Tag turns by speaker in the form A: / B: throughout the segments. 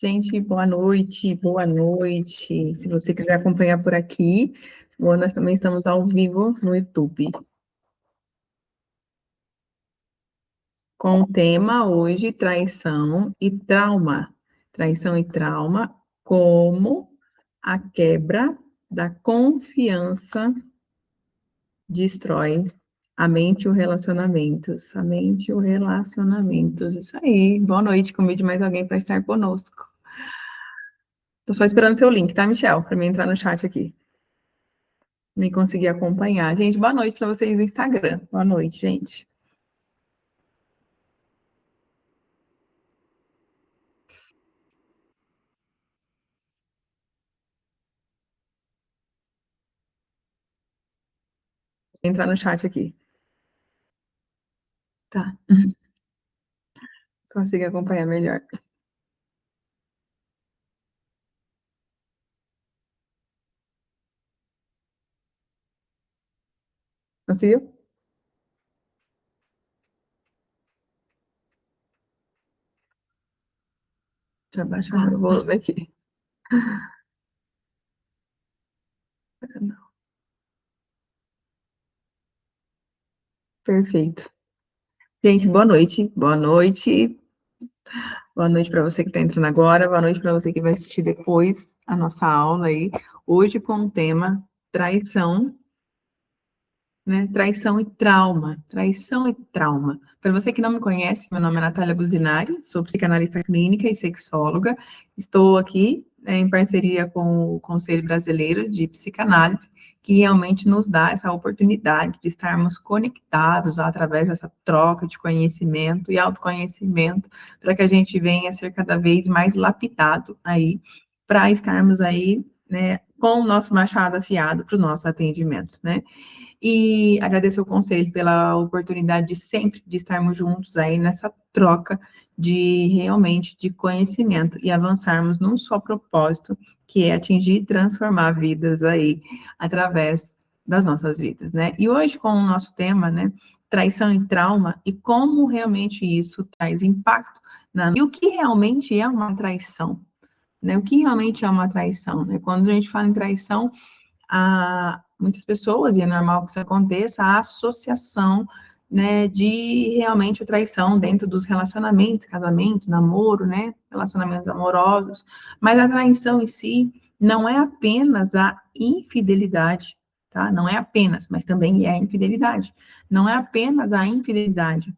A: Gente, boa noite, boa noite. Se você quiser acompanhar por aqui, bom, nós também estamos ao vivo no YouTube. Com o tema hoje, traição e trauma. Traição e trauma, como a quebra da confiança destrói a mente e os relacionamentos. A mente e os relacionamentos. Isso aí. Boa noite. Convide mais alguém para estar conosco. Tô só esperando seu link, tá, Michel? Para mim entrar no chat aqui. Me conseguir acompanhar. Gente, boa noite para vocês no Instagram. Boa noite, gente. Vou entrar no chat aqui. Tá. Consigo acompanhar melhor. Conseguiu? Deixa eu baixar meu volume aqui. Perfeito. Gente, boa noite. Boa noite. Boa noite para você que está entrando agora. Boa noite para você que vai assistir depois a nossa aula aí. Hoje com o tema traição, né? Traição e trauma. Traição e trauma. Para você que não me conhece, meu nome é Natália Buzinari, sou psicanalista clínica e sexóloga. Estou aqui em parceria com o Conselho Brasileiro de Psicanálise, que realmente nos dá essa oportunidade de estarmos conectados através dessa troca de conhecimento e autoconhecimento, para que a gente venha a ser cada vez mais lapidado aí, para estarmos aí, né, com o nosso machado afiado para os nossos atendimentos, né? E agradecer o conselho pela oportunidade de sempre de estarmos juntos aí nessa troca de realmente de conhecimento e avançarmos num só propósito, que é atingir e transformar vidas aí através das nossas vidas, né? E hoje com o nosso tema, né, traição e trauma e como realmente isso traz impacto e o que realmente é uma traição, né? O que realmente é uma traição, né? Quando a gente fala em traição, a muitas pessoas, e é normal que isso aconteça, a associação, né, de realmente a traição dentro dos relacionamentos, casamento, namoro, né, relacionamentos amorosos, mas a traição em si não é apenas a infidelidade, tá? Não é apenas, mas também é a infidelidade. Não é apenas a infidelidade.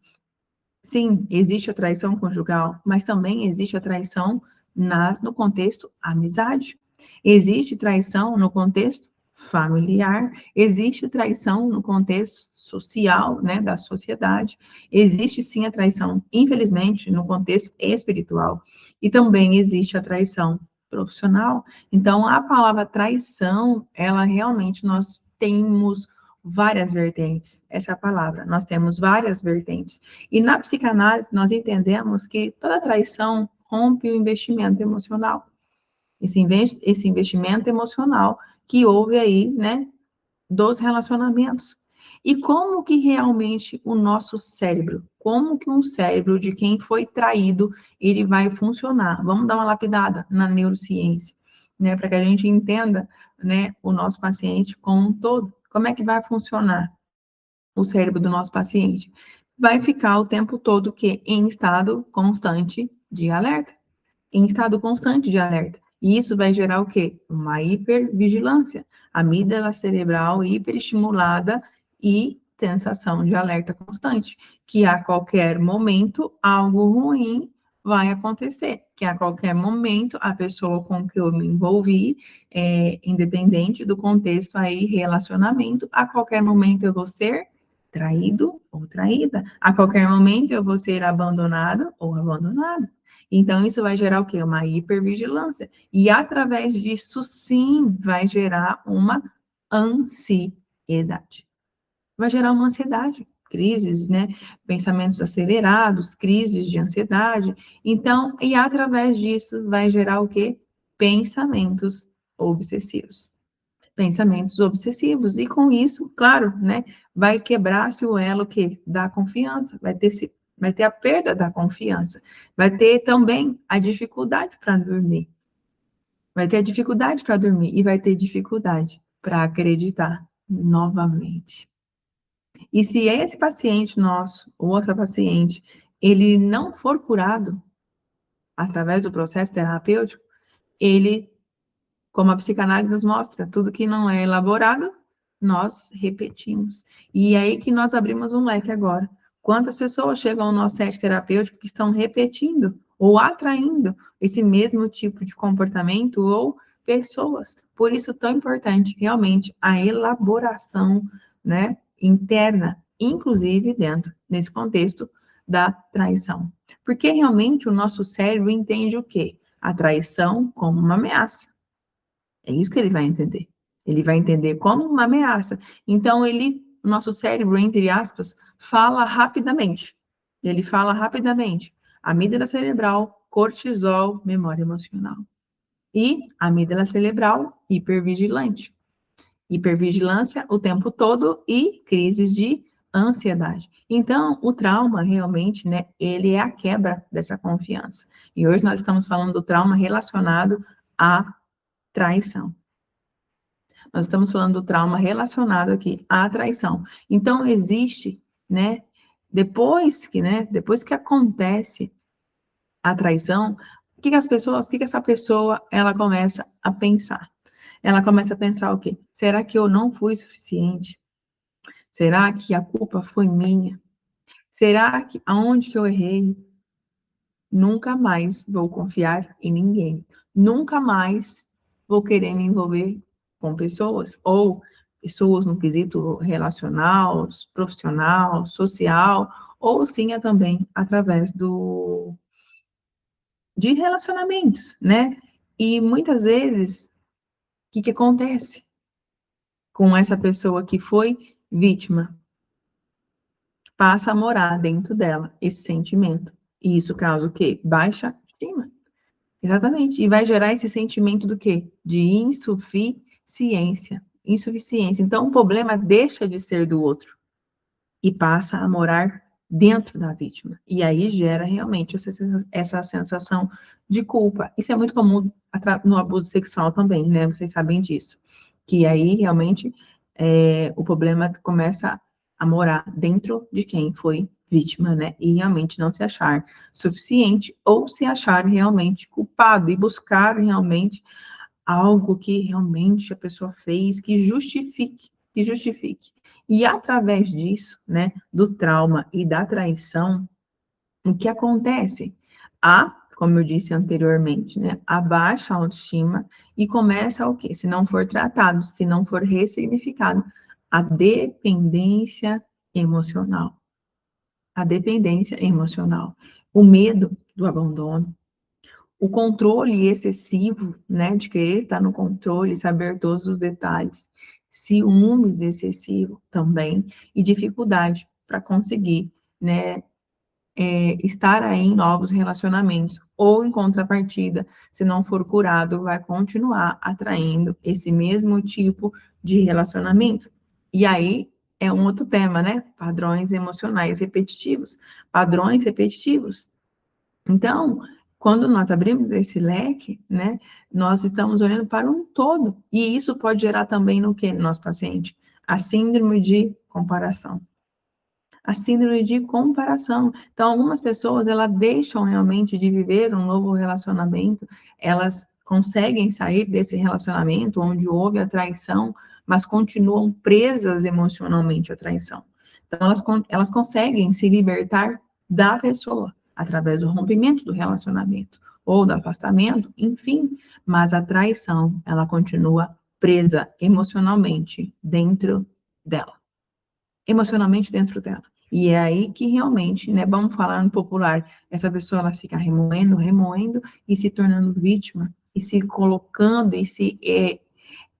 A: Sim, existe a traição conjugal, mas também existe a traição no contexto amizade. Existe traição no contexto familiar, existe traição no contexto social, né, da sociedade. Existe sim a traição, infelizmente, no contexto espiritual. E também existe a traição profissional. Então, a palavra traição, ela realmente nós temos várias vertentes. Essa é a palavra. Nós temos várias vertentes. E na psicanálise, nós entendemos que toda traição rompe o investimento emocional. Esse investimento emocional que houve aí, né, dos relacionamentos. E como que realmente o nosso cérebro, como que um cérebro de quem foi traído, ele vai funcionar? Vamos dar uma lapidada na neurociência, né, para que a gente entenda, né, o nosso paciente como um todo. Como é que vai funcionar o cérebro do nosso paciente? Vai ficar o tempo todo que em estado constante de alerta, em estado constante de alerta. E isso vai gerar o quê? Uma hipervigilância, amígdala cerebral hiperestimulada e sensação de alerta constante, que a qualquer momento algo ruim vai acontecer, que a qualquer momento a pessoa com que eu me envolvi, independente do contexto aí, relacionamento, a qualquer momento eu vou ser traído ou traída, a qualquer momento eu vou ser abandonado ou abandonada. Então, isso vai gerar o quê? Uma hipervigilância. E, através disso, sim, vai gerar uma ansiedade. Vai gerar uma ansiedade, crises, né? Pensamentos acelerados, crises de ansiedade. Então, e através disso, vai gerar o quê? Pensamentos obsessivos. pensamentos obsessivos. E com isso, claro, né, vai quebrar-se o elo da confiança, vai ter a perda da confiança, vai ter também a dificuldade para dormir. Vai ter dificuldade para dormir e vai ter dificuldade para acreditar novamente. E se esse paciente nosso, ou essa paciente, ele não for curado através do processo terapêutico, ele, como a psicanálise nos mostra, tudo que não é elaborado, nós repetimos. E é aí que nós abrimos um leque agora. Quantas pessoas chegam ao nosso set terapêutico que estão repetindo ou atraindo esse mesmo tipo de comportamento ou pessoas? Por isso, tão importante, realmente, a elaboração, né, interna, inclusive dentro, nesse contexto da traição. Porque realmente o nosso cérebro entende o quê? A traição como uma ameaça. É isso que ele vai entender. Ele vai entender como uma ameaça. Então, o nosso cérebro, entre aspas, fala rapidamente. Ele fala rapidamente. Amígdala cerebral, cortisol, memória emocional. E amígdala cerebral, hipervigilante. Hipervigilância o tempo todo e crises de ansiedade. Então, o trauma realmente, né, ele é a quebra dessa confiança. E hoje nós estamos falando do trauma relacionado à traição. Nós estamos falando do trauma relacionado aqui à traição. Então, existe, né, depois que acontece a traição, o que essa pessoa, ela começa a pensar? Ela começa a pensar o quê? Será que eu não fui suficiente? Será que a culpa foi minha? Será que aonde que eu errei? Nunca mais vou confiar em ninguém. Nunca mais vou querer me envolver com pessoas, ou pessoas no quesito relacional, profissional, social, ou sim também através de relacionamentos, né? E muitas vezes, o que acontece com essa pessoa que foi vítima? Passa a morar dentro dela esse sentimento. E isso causa o quê? Baixa estima. Exatamente. E vai gerar esse sentimento do quê? De insuficiência. Insuficiência. Então, o problema deixa de ser do outro e passa a morar dentro da vítima. E aí gera realmente essa sensação de culpa. Isso é muito comum no abuso sexual também, né? Vocês sabem disso. Que aí realmente o problema começa a morar dentro de quem foi vítima, né? E realmente não se achar suficiente ou se achar realmente culpado e buscar realmente algo que realmente a pessoa fez que justifique, E através disso, né, do trauma e da traição, o que acontece? Como eu disse anteriormente, né, a baixa autoestima e começa o quê? Se não for tratado, se não for ressignificado, a dependência emocional. A dependência emocional. O medo do abandono, o controle excessivo, né, de querer estar no controle, saber todos os detalhes, ciúmes excessivo também, e dificuldade para conseguir, né, estar aí em novos relacionamentos, ou em contrapartida, se não for curado, vai continuar atraindo esse mesmo tipo de relacionamento. E aí é um outro tema, né? Padrões emocionais repetitivos. Padrões repetitivos. Então, quando nós abrimos esse leque, né, nós estamos olhando para um todo. E isso pode gerar também no que no nosso paciente? A síndrome de comparação. A síndrome de comparação. Então, algumas pessoas, elas deixam realmente de viver um novo relacionamento, elas conseguem sair desse relacionamento onde houve a traição, mas continuam presas emocionalmente à traição. Então, elas conseguem se libertar da pessoa, através do rompimento do relacionamento, ou do afastamento, enfim, mas a traição, ela continua presa emocionalmente dentro dela. Emocionalmente dentro dela. E é aí que realmente, né, vamos falar no popular, essa pessoa ela fica remoendo e se tornando vítima, e se colocando e se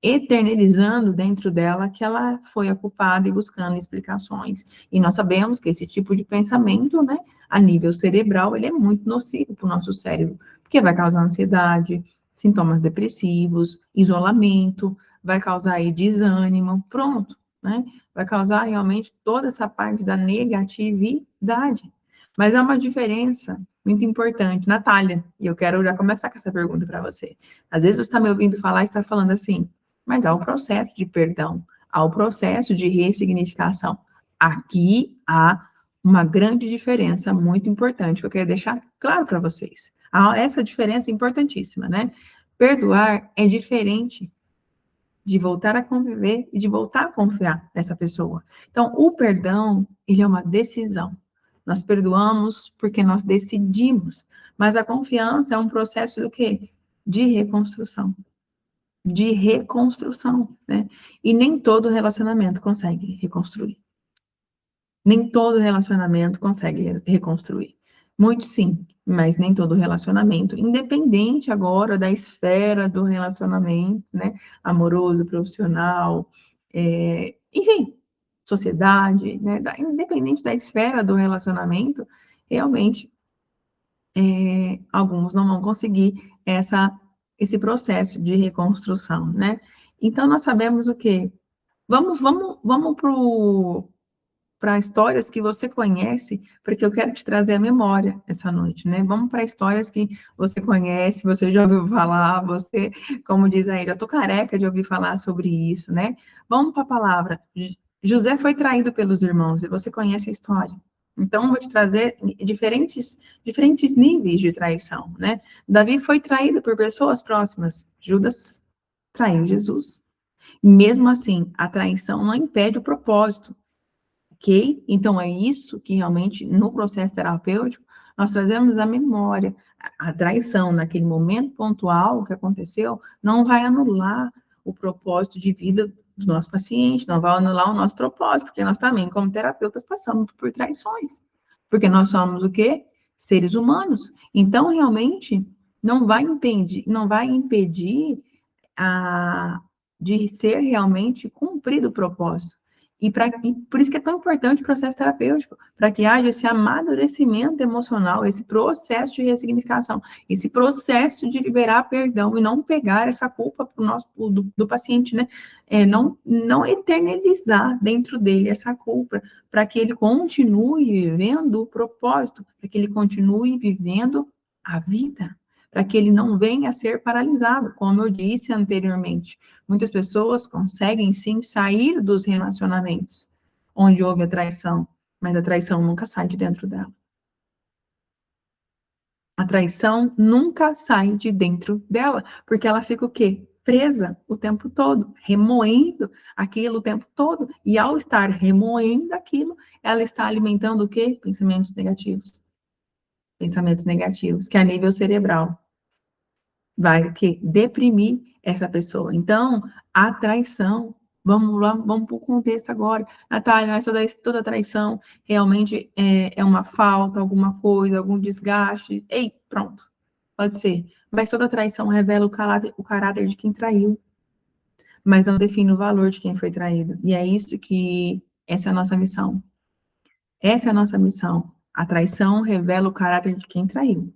A: eternizando dentro dela que ela foi a culpada e buscando explicações. E nós sabemos que esse tipo de pensamento, né, a nível cerebral, ele é muito nocivo para o nosso cérebro, porque vai causar ansiedade, sintomas depressivos, isolamento, vai causar aí desânimo, pronto, né? Vai causar realmente toda essa parte da negatividade. Mas é uma diferença muito importante. Natália, e eu quero já começar com essa pergunta para você. Às vezes você está me ouvindo falar e está falando assim, mas há o processo de perdão, há o processo de ressignificação. Aqui há uma grande diferença muito importante que eu quero deixar claro para vocês. Essa diferença é importantíssima, né? Perdoar é diferente de voltar a conviver e de voltar a confiar nessa pessoa. Então, o perdão, ele é uma decisão. Nós perdoamos porque nós decidimos, mas a confiança é um processo do quê? De reconstrução. De reconstrução, né? E nem todo relacionamento consegue reconstruir. Nem todo relacionamento consegue reconstruir. Muito sim, mas nem todo relacionamento, independente agora da esfera do relacionamento, né? Amoroso, profissional, enfim, sociedade, né? Independente da esfera do relacionamento, realmente alguns não vão conseguir esse processo de reconstrução, né? Então nós sabemos o quê? Vamos para histórias que você conhece, porque eu quero te trazer a memória essa noite, né? Vamos para histórias que você conhece, você já ouviu falar, você, como diz aí, já tô careca de ouvir falar sobre isso, né? Vamos para a palavra. José foi traído pelos irmãos, e você conhece a história. Então, vou te trazer diferentes níveis de traição, né? Davi foi traído por pessoas próximas. Judas traiu Jesus. Mesmo assim, a traição não impede o propósito. Ok? Então, é isso que realmente, no processo terapêutico, nós trazemos a memória. A traição, naquele momento pontual que aconteceu, não vai anular o propósito de vida do nosso paciente, não vai anular o nosso propósito, porque nós também, como terapeutas, passamos por traições. Porque nós somos o quê? Seres humanos. Então, realmente, não vai impedir de ser realmente cumprido o propósito. E por isso que é tão importante o processo terapêutico, para que haja esse amadurecimento emocional, esse processo de ressignificação, esse processo de liberar perdão e não pegar essa culpa do paciente, né? Não eternizar dentro dele essa culpa, para que ele continue vivendo o propósito, para que ele continue vivendo a vida, para que ele não venha a ser paralisado, como eu disse anteriormente. Muitas pessoas conseguem sim sair dos relacionamentos onde houve a traição, mas a traição nunca sai de dentro dela. A traição nunca sai de dentro dela, porque ela fica o quê? Presa o tempo todo, remoendo aquilo o tempo todo. E ao estar remoendo aquilo, ela está alimentando o quê? Pensamentos negativos. Pensamentos negativos, que é a nível cerebral vai o quê? Deprimir essa pessoa. Então, a traição, vamos lá, vamos para o contexto agora. Natália, mas toda traição realmente é uma falta, alguma coisa, algum desgaste. Ei, pronto, pode ser. Mas toda traição revela o caráter de quem traiu, mas não define o valor de quem foi traído. E é isso que, essa é a nossa missão. Essa é a nossa missão. A traição revela o caráter de quem traiu,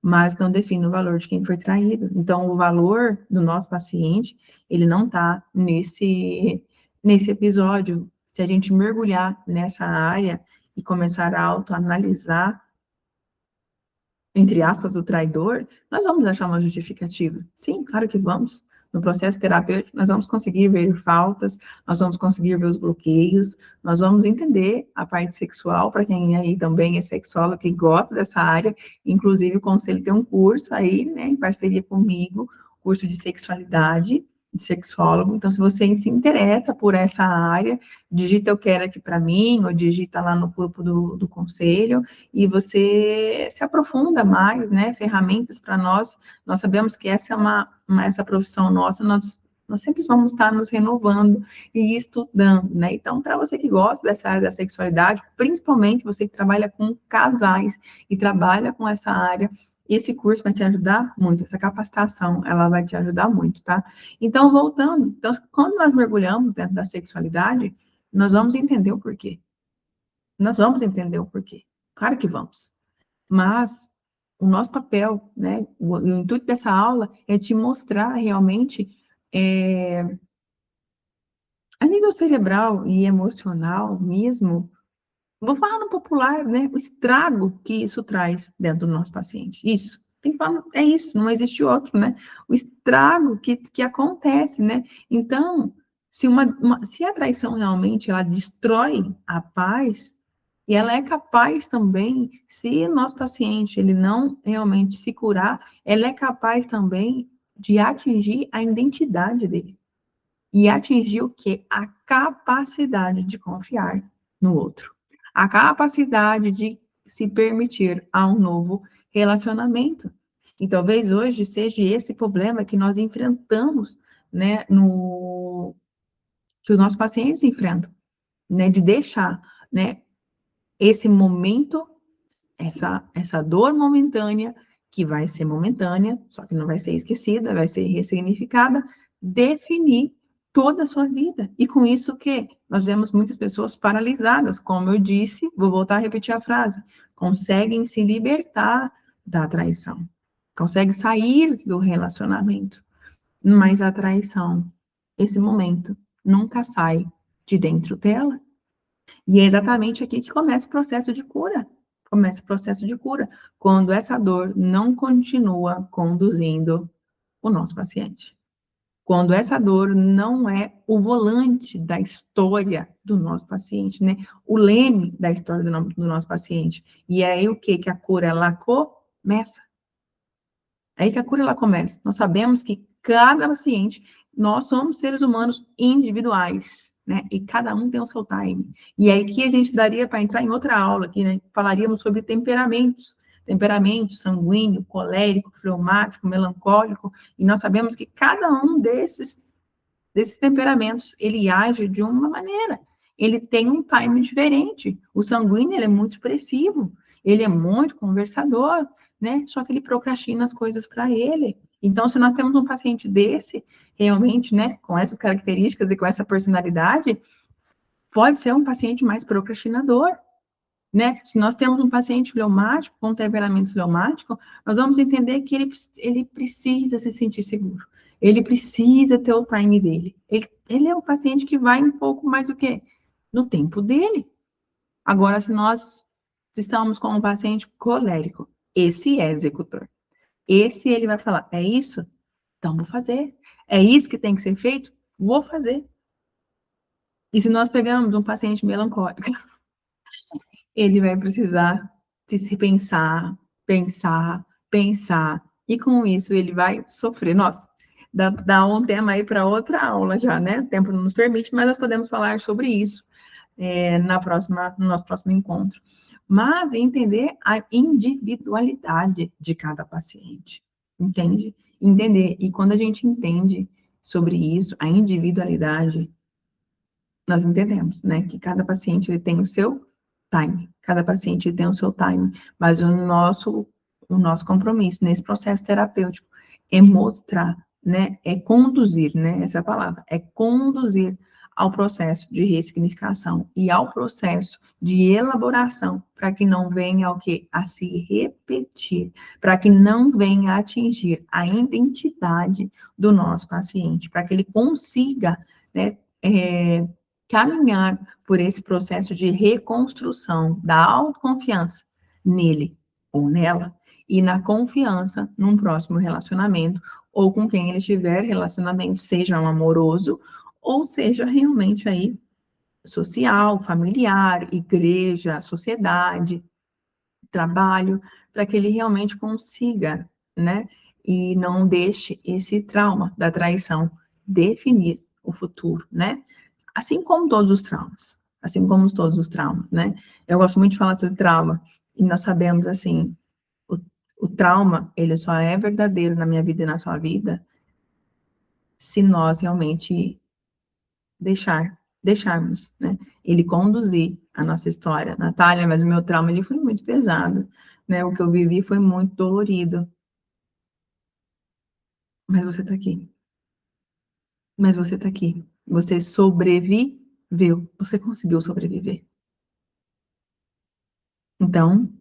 A: mas não define o valor de quem foi traído. Então, o valor do nosso paciente, ele não está nesse episódio. Se a gente mergulhar nessa área e começar a autoanalisar, entre aspas, o traidor, nós vamos achar uma justificativa. Sim, claro que vamos. No processo terapêutico, nós vamos conseguir ver faltas, nós vamos conseguir ver os bloqueios, nós vamos entender a parte sexual, para quem aí também é sexólogo, que gosta dessa área, inclusive o Conselho tem um curso aí, né, em parceria comigo, curso de sexualidade, de sexólogo. Então, se você se interessa por essa área, digita eu quero aqui para mim, ou digita lá no grupo do Conselho, e você se aprofunda mais, né, ferramentas para nós sabemos que essa é essa profissão nossa, nós sempre vamos estar nos renovando e estudando, né? Então, para você que gosta dessa área da sexualidade, principalmente você que trabalha com casais e trabalha com essa área, esse curso vai te ajudar muito, essa capacitação, ela vai te ajudar muito, tá? Então, voltando, então, quando nós mergulhamos dentro da sexualidade, nós vamos entender o porquê. Nós vamos entender o porquê. Claro que vamos. Mas o nosso papel, né, o intuito dessa aula é te mostrar realmente A nível cerebral e emocional mesmo, vou falar no popular, né? O estrago que isso traz dentro do nosso paciente. Isso. Tem que falar, é isso, não existe outro, né? O estrago que acontece, né? Então, se a traição realmente ela destrói a paz, e ela é capaz também, se o nosso paciente ele não realmente se curar, ela é capaz também de atingir a identidade dele. E atingir o quê? A capacidade de confiar no outro. A capacidade de se permitir a um novo relacionamento. E talvez hoje seja esse problema que nós enfrentamos, né, que os nossos pacientes enfrentam, né, de deixar, né, esse momento, essa dor momentânea, que vai ser momentânea, só que não vai ser esquecida, vai ser ressignificada, definir toda a sua vida. E com isso o quê? Nós vemos muitas pessoas paralisadas, como eu disse, vou voltar a repetir a frase, conseguem se libertar da traição, conseguem sair do relacionamento, mas a traição, esse momento, nunca sai de dentro dela. E é exatamente aqui que começa o processo de cura. Começa o processo de cura, quando essa dor não continua conduzindo o nosso paciente. Quando essa dor não é o volante da história do nosso paciente, né? O leme da história do nosso paciente. E é aí o que? Que a cura, ela começa. É aí que a cura, ela começa. Nós sabemos que cada paciente, nós somos seres humanos individuais, né? E cada um tem o seu time. E aí que a gente daria para entrar em outra aula aqui, né? Falaríamos sobre temperamentos. Temperamento sanguíneo, colérico, fleumático, melancólico. E nós sabemos que cada um desses temperamentos, ele age de uma maneira. Ele tem um time diferente. O sanguíneo, ele é muito expressivo. Ele é muito conversador, né? Só que ele procrastina as coisas para ele. Então, se nós temos um paciente desse, realmente, né, com essas características e com essa personalidade, pode ser um paciente mais procrastinador, né? Se nós temos um paciente fleumático, com temperamento fleumático, nós vamos entender que ele precisa se sentir seguro. Ele precisa ter o time dele. Ele é um paciente que vai um pouco mais o quê? No tempo dele. Agora, se nós estamos com um paciente colérico, esse é executor. Esse ele vai falar, é isso? Então vou fazer. É isso que tem que ser feito? Vou fazer. E se nós pegamos um paciente melancólico, ele vai precisar de se pensar, pensar, pensar. E com isso ele vai sofrer. Nossa, dá um tema aí para outra aula já, né? O tempo não nos permite, mas nós podemos falar sobre isso no nosso próximo encontro. Mas entender a individualidade de cada paciente, entende? Entender. E quando a gente entende sobre isso, a individualidade, nós entendemos, né, que cada paciente ele tem o seu time, cada paciente tem o seu time, mas o nosso compromisso nesse processo terapêutico é mostrar, né, é conduzir, né, essa é a palavra, é conduzir ao processo de ressignificação e ao processo de elaboração, para que não venha o quê? A se repetir, para que não venha a atingir a identidade do nosso paciente, para que ele consiga, né, caminhar por esse processo de reconstrução da autoconfiança nele ou nela e na confiança num próximo relacionamento ou com quem ele estiver relacionamento, seja um amoroso ou seja realmente aí social, familiar, igreja, sociedade, trabalho, para que ele realmente consiga, né, e não deixe esse trauma da traição definir o futuro, né? Assim como todos os traumas, assim como todos os traumas, né? Eu gosto muito de falar sobre trauma, e nós sabemos, assim, o, o trauma, ele só é verdadeiro na minha vida e na sua vida, se nós realmente deixarmos, né? Ele conduzir a nossa história. Natália, mas o meu trauma, ele foi muito pesado, né? O que eu vivi foi muito dolorido. Mas você tá aqui. Mas você tá aqui. Você sobreviveu. Você conseguiu sobreviver. Então,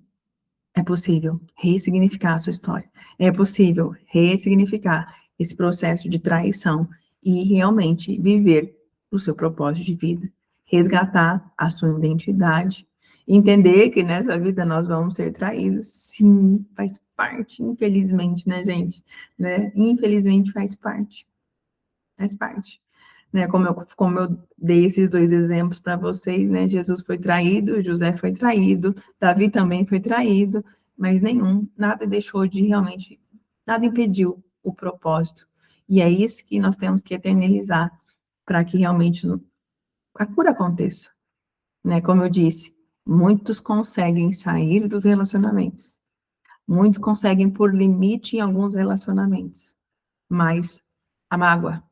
A: é possível ressignificar a sua história. É possível ressignificar esse processo de traição e realmente viver o seu propósito de vida, resgatar a sua identidade, entender que nessa vida nós vamos ser traídos. Sim, faz parte, infelizmente, né, gente? Né? Infelizmente faz parte. Faz parte. Né? Como eu dei esses dois exemplos para vocês, né? Jesus foi traído, José foi traído, Davi também foi traído, mas nada deixou de realmente, nada impediu o propósito. E é isso que nós temos que eternizar para que realmente a cura aconteça, né? Como eu disse, muitos conseguem sair dos relacionamentos, muitos conseguem pôr limite em alguns relacionamentos, mas a mágoa,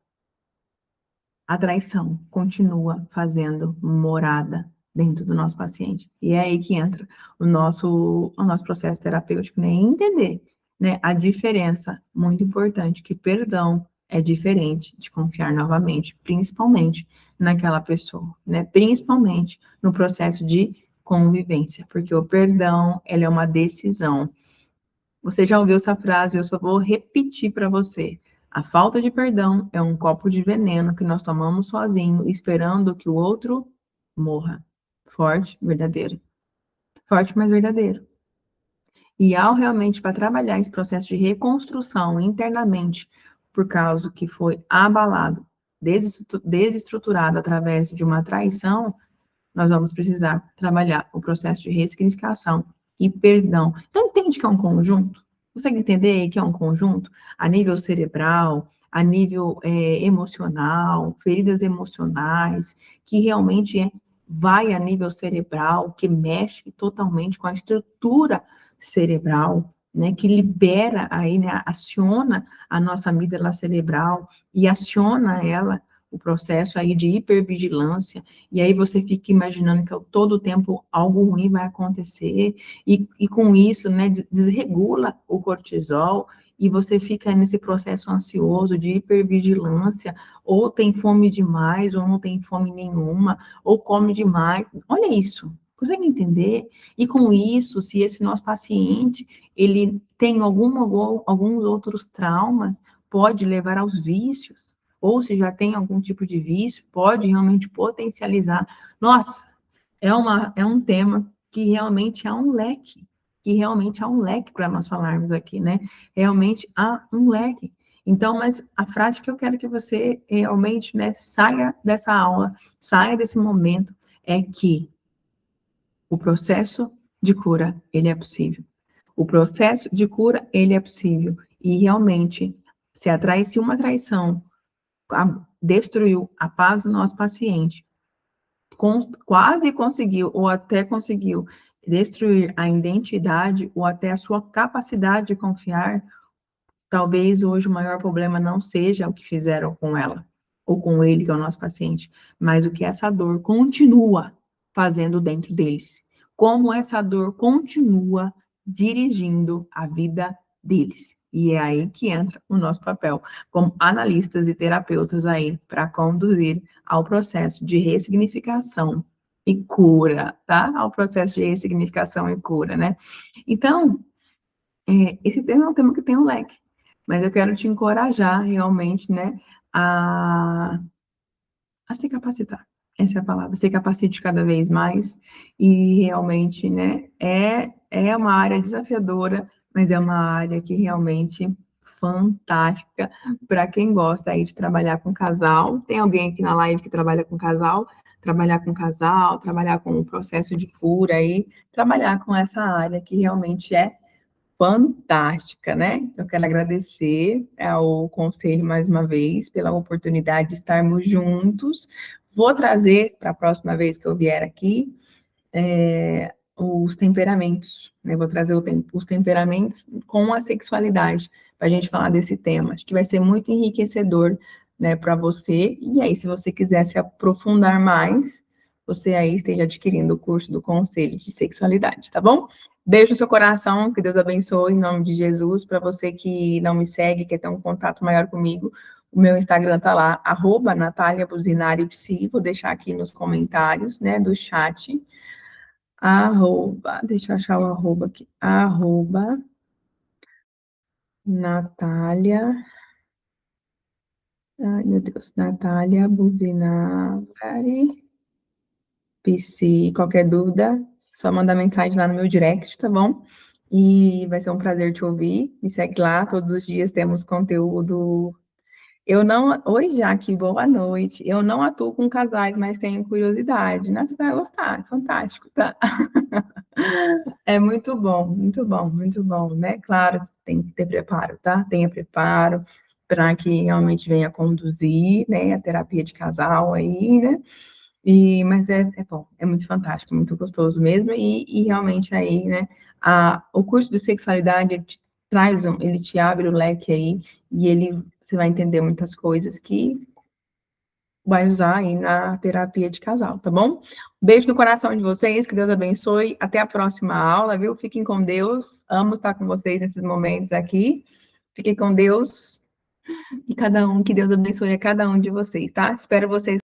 A: a traição continua fazendo morada dentro do nosso paciente. E é aí que entra o nosso processo terapêutico, né? Entender, né, a diferença muito importante, que perdão é diferente de confiar novamente, principalmente naquela pessoa, né? Principalmente no processo de convivência, porque o perdão, ele é uma decisão. Você já ouviu essa frase, eu só vou repetir para você. A falta de perdão é um copo de veneno que nós tomamos sozinho, esperando que o outro morra. Forte, verdadeiro. Forte, mas verdadeiro. E ao realmente para trabalhar esse processo de reconstrução internamente, por causa que foi abalado, desestruturado através de uma traição, nós vamos precisar trabalhar o processo de ressignificação e perdão. Então, entende que é um conjunto? Consegue entender que é um conjunto? A nível cerebral, a nível emocional, feridas emocionais, que realmente vai a nível cerebral, que mexe totalmente com a estrutura cerebral, né, que libera aí, né, aciona a nossa amígdala cerebral e aciona ela o processo aí de hipervigilância, e aí você fica imaginando que todo o tempo algo ruim vai acontecer, e com isso, né, desregula o cortisol, e você fica nesse processo ansioso de hipervigilância, ou tem fome demais, ou não tem fome nenhuma, ou come demais. Olha isso. Consegue entender? E com isso, se esse nosso paciente, ele tem alguns outros traumas, pode levar aos vícios, ou se já tem algum tipo de vício, pode realmente potencializar. Nossa, é um tema que realmente há um leque, para nós falarmos aqui, né? Realmente há um leque. Então, mas a frase que eu quero que você realmente, né, saia dessa aula, saia desse momento, é que o processo de cura, ele é possível. O processo de cura, ele é possível. E realmente, se uma traição destruiu a paz do nosso paciente, quase conseguiu, ou até conseguiu, destruir a identidade, ou até a sua capacidade de confiar, talvez hoje o maior problema não seja o que fizeram com ela, ou com ele, que é o nosso paciente, mas o que essa dor continua fazendo dentro deles. Como essa dor continua dirigindo a vida deles. E é aí que entra o nosso papel como analistas e terapeutas aí para conduzir ao processo de ressignificação e cura, tá? Ao processo de ressignificação e cura, né? Então, esse tema é um tema que tem um leque, mas eu quero te encorajar realmente, né, a, a se capacitar. Essa é a palavra, se capacite cada vez mais e realmente, né, é uma área desafiadora, mas é uma área que realmente fantástica para quem gosta aí de trabalhar com casal. Tem alguém aqui na live que trabalha com casal? Trabalhar com casal, trabalhar com o processo de cura aí, trabalhar com essa área que realmente é fantástica, né? Eu quero agradecer ao conselho mais uma vez pela oportunidade de estarmos juntos. Vou trazer para a próxima vez que eu vier aqui os temperamentos, né? Vou trazer os temperamentos com a sexualidade para a gente falar desse tema. Acho que vai ser muito enriquecedor, né, para você. E aí, se você quiser se aprofundar mais, você aí esteja adquirindo o curso do Conselho de Sexualidade, tá bom? Beijo no seu coração, que Deus abençoe em nome de Jesus. Para você que não me segue, quer ter um contato maior comigo, o meu Instagram tá lá, @NataliaBuzinariPsi. Vou deixar aqui nos comentários, né, do chat. Deixa eu achar o arroba aqui. Natália Ai, meu Deus. Natália Buzinari, PC. Qualquer dúvida, só mandar mensagem lá no meu direct, tá bom? E vai ser um prazer te ouvir. Me segue lá, todos os dias temos conteúdo. Eu não. Oi, Jaque, boa noite. Eu não atuo com casais, mas tenho curiosidade, né? Você vai gostar, é fantástico, tá? É muito bom, muito bom, né? Claro, tem que ter preparo, tá? Tenha preparo para que realmente venha conduzir, né, a terapia de casal aí, né? Mas é bom, é muito fantástico, muito gostoso mesmo, e realmente aí, né, o curso de sexualidade, ele te traz, ele te abre o leque aí, você vai entender muitas coisas que vai usar aí na terapia de casal, tá bom? Beijo no coração de vocês, que Deus abençoe. Até a próxima aula, viu? Fiquem com Deus. Amo estar com vocês nesses momentos aqui. Fiquem com Deus e que Deus abençoe a cada um de vocês, tá? Espero vocês